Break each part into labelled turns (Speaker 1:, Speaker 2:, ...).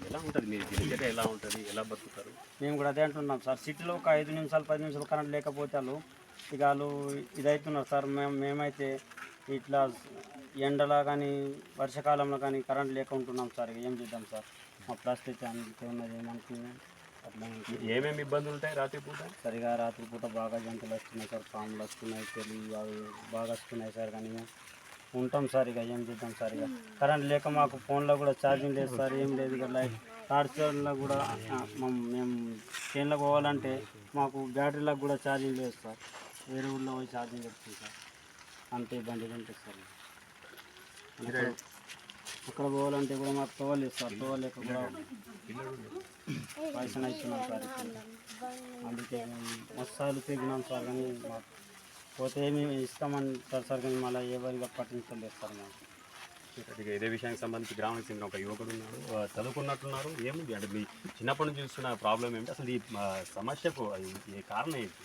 Speaker 1: ఎలా ఉంటుంది మీ దినచర్య ఎలా ఉంటుంది, ఎలా బతుకుతారు?
Speaker 2: మేము కూడా అదే అంటున్నాం సార్. సిటీలో ఒక 5 నిమిషాలు 10 నిమిషాలు కరెంట్ లేకపోతే వాళ్ళు ఇక వాళ్ళు ఇదవుతున్నారు సార్. మేమైతే ఇట్లా ఎండలో కానీ వర్షాకాలంలో కానీ కరెంట్ లేక ఉంటున్నాం సార్. ఇక ఏం చేద్దాం సార్, మా పరిస్థితి అంతే ఉన్నది. ఏమనుకున్నాం అట్లా
Speaker 1: ఏమేమి ఇబ్బందులు ఉంటాయి రాత్రిపూట?
Speaker 2: సరిగా రాత్రిపూట బాగా జంతువులు వస్తున్నాయి సార్, పాములు వస్తున్నాయి, తెలివి అవి బాగా వస్తున్నాయి సార్. కానీ ఉంటాం సార్, ఇక ఏం చేద్దాం సార్. ఇక కరెంట్ లేక మాకు ఫోన్లో కూడా ఛార్జింగ్ లేదు సార్, ఏం లేదు. ఇక లైట్ టార్చర్లో కూడా మేము ట్రైన్లో పోవాలంటే మాకు బ్యాటరీలకు కూడా ఛార్జింగ్ లేదు సార్. వేరే ఊళ్ళో పోయి ఛార్జింగ్ పెడుతుంది సార్. అంతే ఇబ్బందిగా ఉంటుంది సార్. అక్కడ పోవాలంటే కూడా మాకు తోవలేదు సార్. తోవలేక కూడా పైసలు ఇస్తున్నాం సార్. అందుకే మసాలు తెగినాం సార్. కానీ మాకు పోతే ఏమి ఇస్తామంటారు సార్, కానీ మళ్ళీ ఎవరిగా పట్టించలేదు సార్ మాకు.
Speaker 1: ఇదే విషయానికి సంబంధించి గ్రామానికి చెందిన ఒక యువకుడు ఉన్నాడు, చదువుకున్నట్టున్నారు. ఏముంది అంటే మీ చిన్నప్పటి నుంచి చూస్తున్న ప్రాబ్లం ఏమిటి, అసలు ఈ సమస్యకు ఏ కారణం ఏంటి?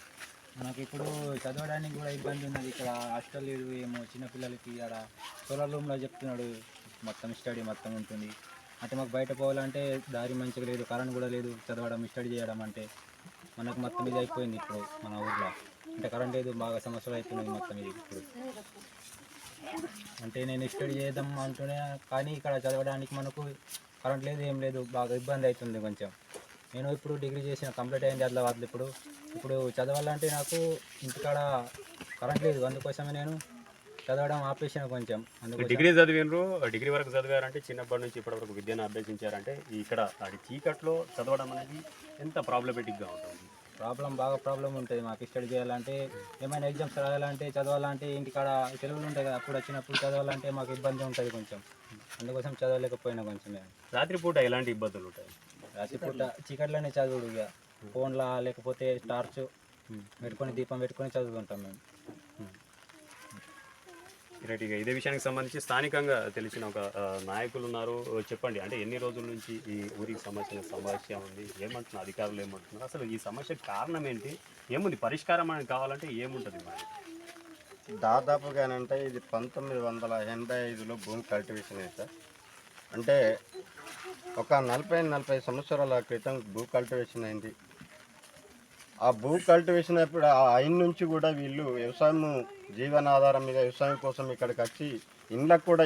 Speaker 3: మనకి ఇప్పుడు చదవడానికి కూడా ఇబ్బంది ఉన్నది. ఇక్కడ హాస్టల్ లేదు, ఏమో చిన్నపిల్లలకి ఆడ సోలార్ రూమ్లో చెప్తున్నాడు మొత్తం స్టడీ మొత్తం ఉంటుంది. అంటే మాకు బయట పోవాలంటే దారి మంచిగా లేదు, కరెంట్ కూడా లేదు. చదవడం స్టడీ చేయడం అంటే మనకు మొత్తం ఇది అయిపోయింది ఇప్పుడు మన ఊర్లో. అంటే కరెంట్ లేదు, బాగా సమస్యలు అవుతున్నాయి మొత్తం ఇది ఇప్పుడు. అంటే నేను స్టడీ చేద్దాం అంటూనే కానీ ఇక్కడ చదవడానికి మనకు కరెంట్ లేదు, ఏం లేదు, బాగా ఇబ్బంది అవుతుంది కొంచెం. నేను ఇప్పుడు డిగ్రీ చేసిన కంప్లీట్ అయింది ఆదిలాబాద్లో. ఇప్పుడు చదవాలంటే నాకు ఇంటికాడ కరెంట్ లేదు, అందుకోసమే నేను చదవడం ఆపేసాను కొంచెం.
Speaker 1: డిగ్రీ చదివినరు, డిగ్రీ వరకు చదివారంటే చిన్నప్పటి నుంచి ఇప్పటి వరకు విద్యను అభ్యసించారంటే ఇక్కడ అది చీకట్లో చదవడం అనేది ఎంత ప్రాబ్లమేటిక్గా ఉంటుంది?
Speaker 3: బాగా ప్రాబ్లం ఉంటుంది మాకు. స్టడీ చేయాలంటే ఏమైనా ఎగ్జామ్స్ రాయాలంటే చదవాలంటే ఇంటికాడ సెలవులు ఉంటాయి కదా, అప్పుడు వచ్చినప్పుడు చదవాలంటే మాకు ఇబ్బంది ఉంటుంది కొంచెం. అందుకోసం చదవలేకపోయినా కొంచెం. మేము
Speaker 1: రాత్రిపూట ఎలాంటి ఇబ్బందులు ఉంటాయి?
Speaker 3: రాత్రిపూట చీకట్లోనే చదువుడు, ఇక ఫోన్లా లేకపోతే టార్చ్ పెట్టుకొని దీపం పెట్టుకొని చదువుకుంటాం మేము.
Speaker 1: రైట్. ఇక ఇదే విషయానికి సంబంధించి స్థానికంగా తెలిసిన ఒక నాయకులు ఉన్నారు, చెప్పండి. అంటే ఎన్ని రోజుల నుంచి ఈ ఊరికి సమస్య ఉంది, ఏమంటున్నారు అధికారులు, ఏమంటున్నారు, అసలు ఈ సమస్యకు కారణం ఏంటి, ఏముంది పరిష్కారం అని కావాలంటే ఏముంటుంది మరి?
Speaker 4: దాదాపుగానంటే ఇది 1985లో భూమి కల్టివేషన్ అయింది సార్. అంటే ఒక 40 సంవత్సరాల క్రితం భూ కల్టివేషన్ అయింది. ఆ భూ కల్టివేషన్ అప్పుడు అయిన నుంచి కూడా వీళ్ళు వ్యవసాయం జీవనాధారం మీద వ్యవసాయం కోసం ఇక్కడికి వచ్చి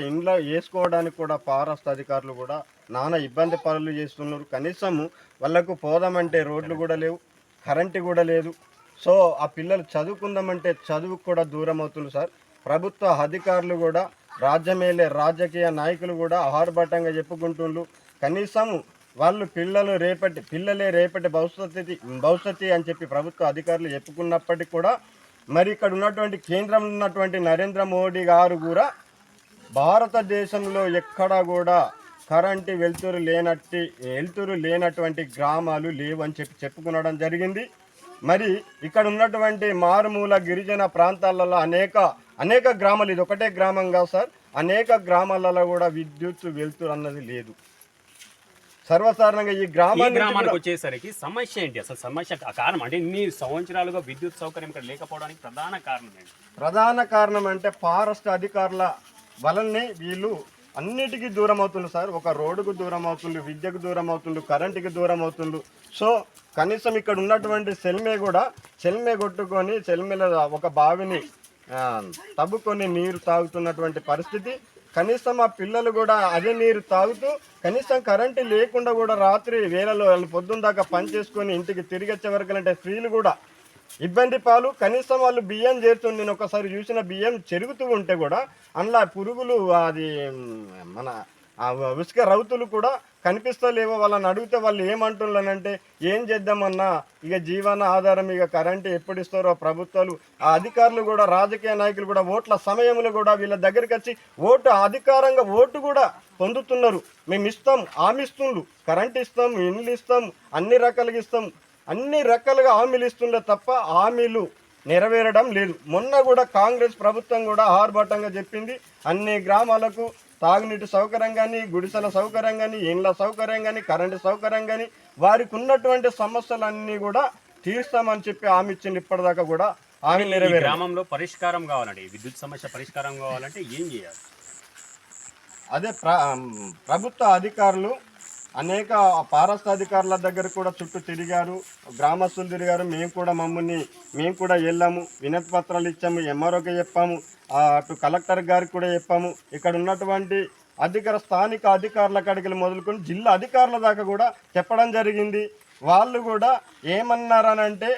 Speaker 4: ఇండ్ల వేసుకోవడానికి కూడా ఫారెస్ట్ అధికారులు కూడా నానా ఇబ్బంది పనులు చేస్తున్నారు. కనీసము వాళ్ళకు పోదామంటే రోడ్లు కూడా లేవు, కరెంటు కూడా లేదు. సో ఆ పిల్లలు చదువుకుందామంటే చదువుకు కూడా దూరం అవుతున్నారు సార్. ప్రభుత్వ అధికారులు కూడా రాజకీయ నాయకులు కూడా ఆహారభాటంగా చెప్పుకుంటున్నారు. కనీసము వాళ్ళు పిల్లలే రేపటి భవిష్యత్తు అని చెప్పి ప్రభుత్వ అధికారులు చెప్పుకున్నప్పటికీ కూడా మరి ఇక్కడ ఉన్నటువంటి కేంద్రంలో ఉన్నటువంటి నరేంద్ర మోడీ గారు కూడా భారతదేశంలో ఎక్కడా కూడా కరెంటు వెలుతురు లేనటువంటి గ్రామాలు లేవు అని చెప్పుకునడం జరిగింది. మరి ఇక్కడ ఉన్నటువంటి మారుమూల గిరిజన ప్రాంతాలలో అనేక గ్రామాలు, ఇది ఒకటే గ్రామం కాదు సార్, అనేక గ్రామాలలో కూడా విద్యుత్ వెలుతురు అన్నది లేదు. సర్వసాధారణంగా ఈ
Speaker 1: గ్రామానికి వచ్చేసరికి సమస్య ఏంటి, అసలు సమస్య కారణం అంటే ఇన్ని సంవత్సరాలుగా విద్యుత్ సౌకర్యం ఇక్కడ లేకపోవడానికి ప్రధాన కారణం ఏంటి?
Speaker 4: ప్రధాన కారణం అంటే ఫారెస్ట్ అధికారుల వలనే వీళ్ళు అన్నిటికీ దూరం అవుతుండ్రు సార్. ఒక రోడ్డుకు దూరం అవుతుండ్రు, విద్యకు దూరం అవుతుండ్రు, కరెంటుకి దూరం అవుతుండ్రు. సో కనీసం ఇక్కడ ఉన్నటువంటి చెల్మే కొట్టుకొని చెల్మెల ఒక బావిని తవ్వుకొని నీరు తాగుతున్నటువంటి పరిస్థితి. కనీసం ఆ పిల్లలు కూడా అదే నీరు తాగుతూ కనీసం కరెంటు లేకుండా కూడా రాత్రి వేళలో వాళ్ళు పొద్దున్న దాకా పని చేసుకొని ఇంటికి తిరిగి వచ్చే వరకు అంటే స్త్రీలు కూడా ఇబ్బంది పాలు. కనీసం వాళ్ళు బియ్యం చేరుతుంది, నేను ఒకసారి చూసిన బియ్యం చెరుగుతూ ఉంటే కూడా అందులో పురుగులు, అది మన ఉసుక రౌతులు కూడా కనిపిస్తలేవో. వాళ్ళని అడిగితే వాళ్ళు ఏమంటున్నారంటే ఏం చేద్దామన్నా ఇక జీవన ఆధారం ఇక కరెంటు ఎప్పుడు ఇస్తారో ప్రభుత్వాలు, ఆ అధికారులు కూడా రాజకీయ నాయకులు కూడా ఓట్ల సమయంలో కూడా వీళ్ళ దగ్గరికి వచ్చి అధికారంగా ఓటు కూడా పొందుతున్నారు. మేము ఇస్తాం, హామీస్తుండ్రు, కరెంట్ ఇస్తాం, ఇండ్లు ఇస్తాం, అన్ని రకాలుగా హామీలు ఇస్తుండే తప్ప హామీలు నెరవేరడం లేదు. మొన్న కూడా కాంగ్రెస్ ప్రభుత్వం కూడా ఆర్భాటంగా చెప్పింది అన్ని గ్రామాలకు తాగునీటి సౌకర్యం కానీ, గుడిసెల సౌకర్యం కానీ, ఇండ్ల సౌకర్యం కానీ, కరెంటు సౌకర్యం కానీ, వారికి ఉన్నటువంటి సమస్యలన్నీ కూడా తీర్స్తామని చెప్పి హామీ ఇచ్చింది. ఇప్పటిదాకా కూడా హామీ నెరవేరు.
Speaker 1: గ్రామంలో పరిష్కారం కావాలంటే, విద్యుత్ సమస్య పరిష్కారం కావాలంటే ఏం చేయాలి?
Speaker 4: అదే ప్రభుత్వ అధికారులు అనేక ఫారెస్ట్ అధికారుల దగ్గర కూడా చుట్టూ తిరిగారు, గ్రామస్తులు తిరిగారు. మేము కూడా వెళ్ళాము, వినతి పత్రాలు ఇచ్చాము, ఎంఆర్ఓకి చెప్పాము, అటు కలెక్టర్ గారికి కూడా చెప్పాము. ఇక్కడ ఉన్నటువంటి స్థానిక అధికారుల కాడికి మొదలుకొని జిల్లా అధికారుల దాకా కూడా చెప్పడం జరిగింది. వాళ్ళు కూడా ఏమన్నారనంటే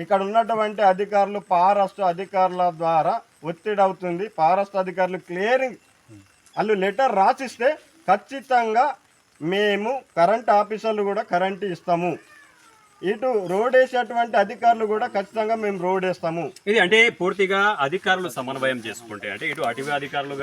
Speaker 4: ఇక్కడ ఉన్నటువంటి అధికారులు ఫారెస్ట్ అధికారుల ద్వారా ఒత్తిడి అవుతుంది, ఫారెస్ట్ అధికారులు క్లియరింగ్ వాళ్ళు లెటర్ రాసిస్తే ఖచ్చితంగా మేము కరెంట్ ఆఫీసర్లు కూడా కరెంటు ఇస్తాము, ఇటు రోడ్ వేసేటువంటి అధికారులు కూడా ఖచ్చితంగా మేము రోడ్ వేస్తాము.
Speaker 1: ఇది అంటే పూర్తిగా అధికారులు సమన్వయం చేసుకుంటే అంటే ఇటు అటవీ అధికారులు